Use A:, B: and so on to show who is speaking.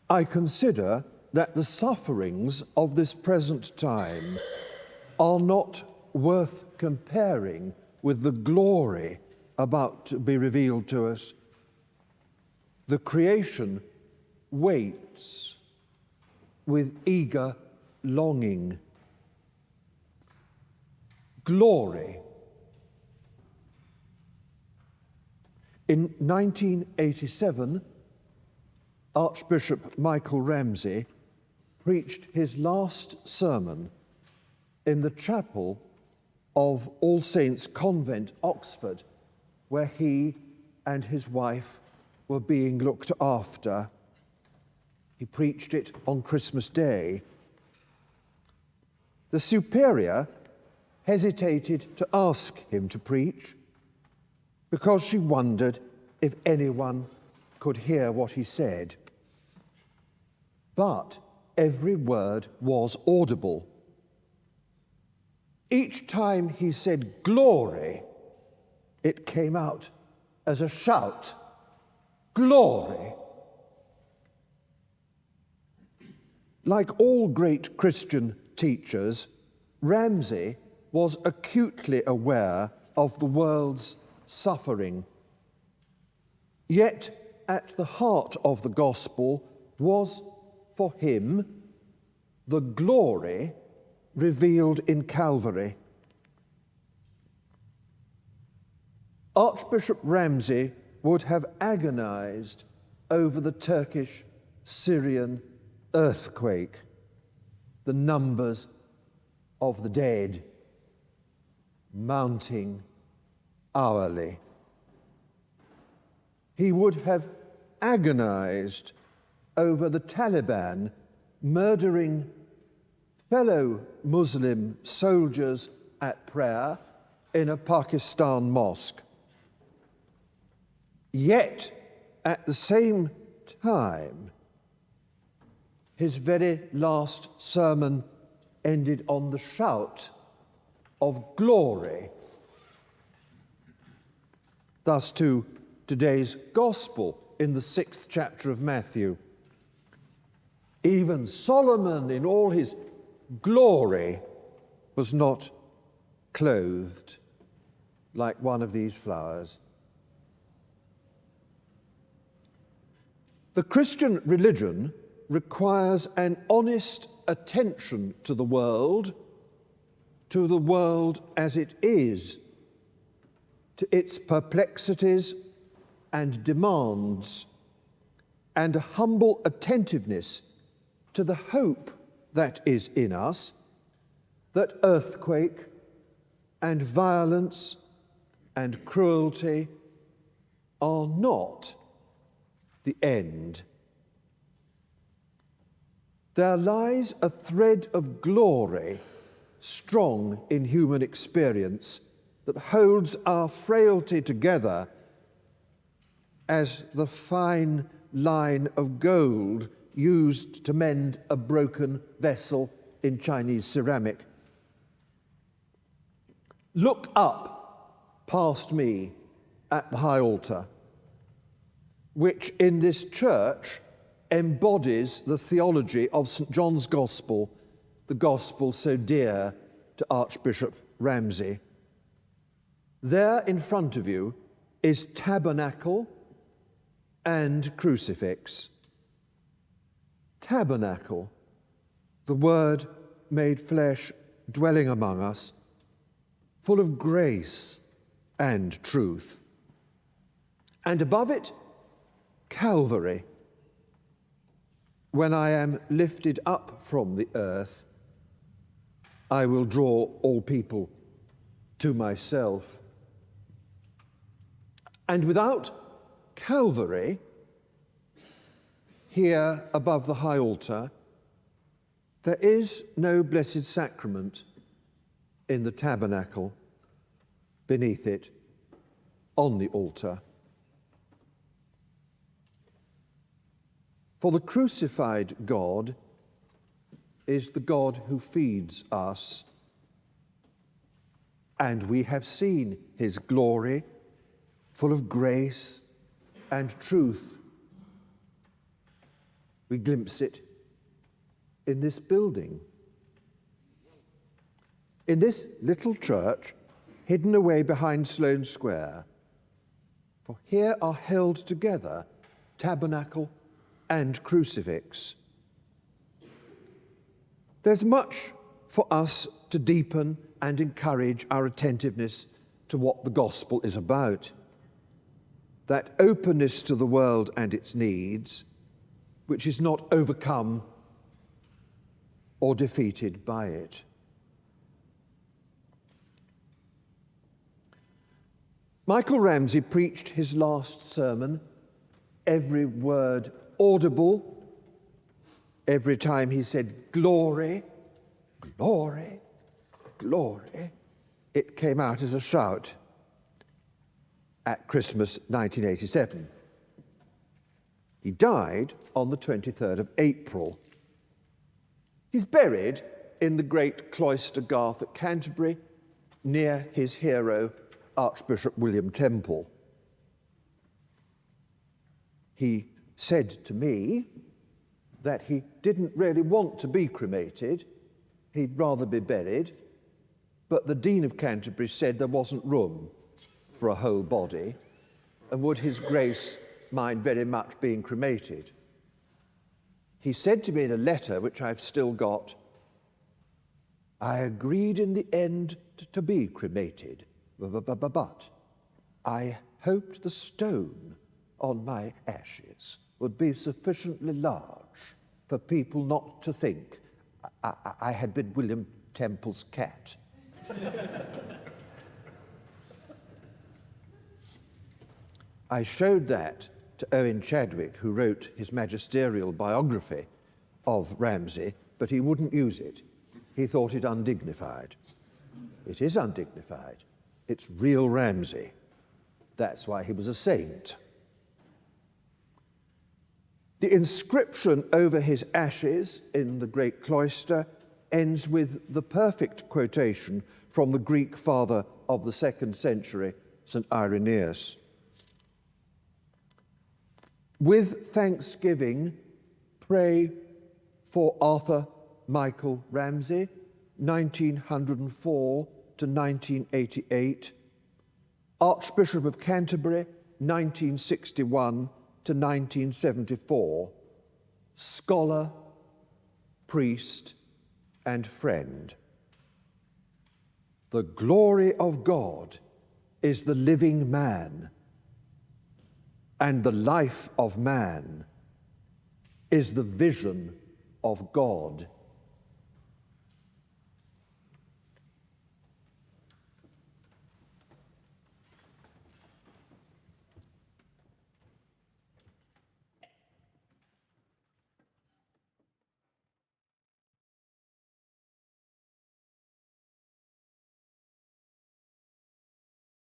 A: I consider that the sufferings of this present time are not worth comparing with the glory about to be revealed to us. The creation waits with eager longing. Glory. In 1987, Archbishop Michael Ramsey preached his last sermon in the chapel of All Saints Convent, Oxford, where he and his wife were being looked after. He preached it on Christmas Day. The superior hesitated to ask him to preach because she wondered if anyone could hear what he said. But every word was audible. Each time he said glory, it came out as a shout. Glory! Like all great Christian teachers, Ramsey was acutely aware of the world's suffering. Yet at the heart of the gospel was, for him, the glory revealed in Calvary. Archbishop Ramsey would have agonized over the Turkish-Syrian earthquake, the numbers of the dead mounting hourly. He would have agonized over the Taliban murdering fellow Muslim soldiers at prayer in a Pakistan mosque. Yet, at the same time, his very last sermon ended on the shout of glory. Thus, too, today's gospel in the 6th chapter of Matthew. Even Solomon in all his glory was not clothed like one of these flowers. The Christian religion requires an honest attention to the world as it is, to its perplexities and demands, and a humble attentiveness to the hope that is in us, that earthquake and violence and cruelty are not the end. There lies a thread of glory strong in human experience that holds our frailty together as the fine line of gold used to mend a broken vessel in Chinese ceramic. Look up past me at the high altar, which in this church embodies the theology of St. John's Gospel, the gospel so dear to Archbishop Ramsey. There in front of you is tabernacle and crucifix. Tabernacle, the Word made flesh, dwelling among us, full of grace and truth. And above it, Calvary. When I am lifted up from the earth, I will draw all people to myself. And without Calvary, here above the high altar, there is no Blessed Sacrament in the tabernacle, beneath it, on the altar. For the crucified God is the God who feeds us, and we have seen his glory, full of grace and truth. We glimpse it in this building. In this little church, hidden away behind Sloane Square, for here are held together tabernacle and crucifix. There's much for us to deepen and encourage our attentiveness to what the gospel is about. That openness to the world and its needs, which is not overcome or defeated by it. Michael Ramsey preached his last sermon, every word audible, every time he said, "Glory, glory, glory," it came out as a shout at Christmas 1987. He died on the 23rd of April. He's buried in the great cloister garth at Canterbury, near his hero, Archbishop William Temple. He said to me that he didn't really want to be cremated, he'd rather be buried, but the Dean of Canterbury said there wasn't room for a whole body, and would His Grace mind very much being cremated. He said to me in a letter, which I've still got, "I agreed in the end to be cremated, but I hoped the stone on my ashes would be sufficiently large for people not to think I had been William Temple's cat." I showed that to Owen Chadwick, who wrote his magisterial biography of Ramsey, but he wouldn't use it. He thought it undignified. It is undignified. It's real Ramsey. That's why he was a saint. The inscription over his ashes in the great cloister ends with the perfect quotation from the Greek father of the 2nd century, St. Irenaeus. "With thanksgiving, pray for Arthur Michael Ramsey, 1904 to 1988, Archbishop of Canterbury, 1961 to 1974, scholar, priest, and friend. The glory of God is the living man, and the life of man is the vision of God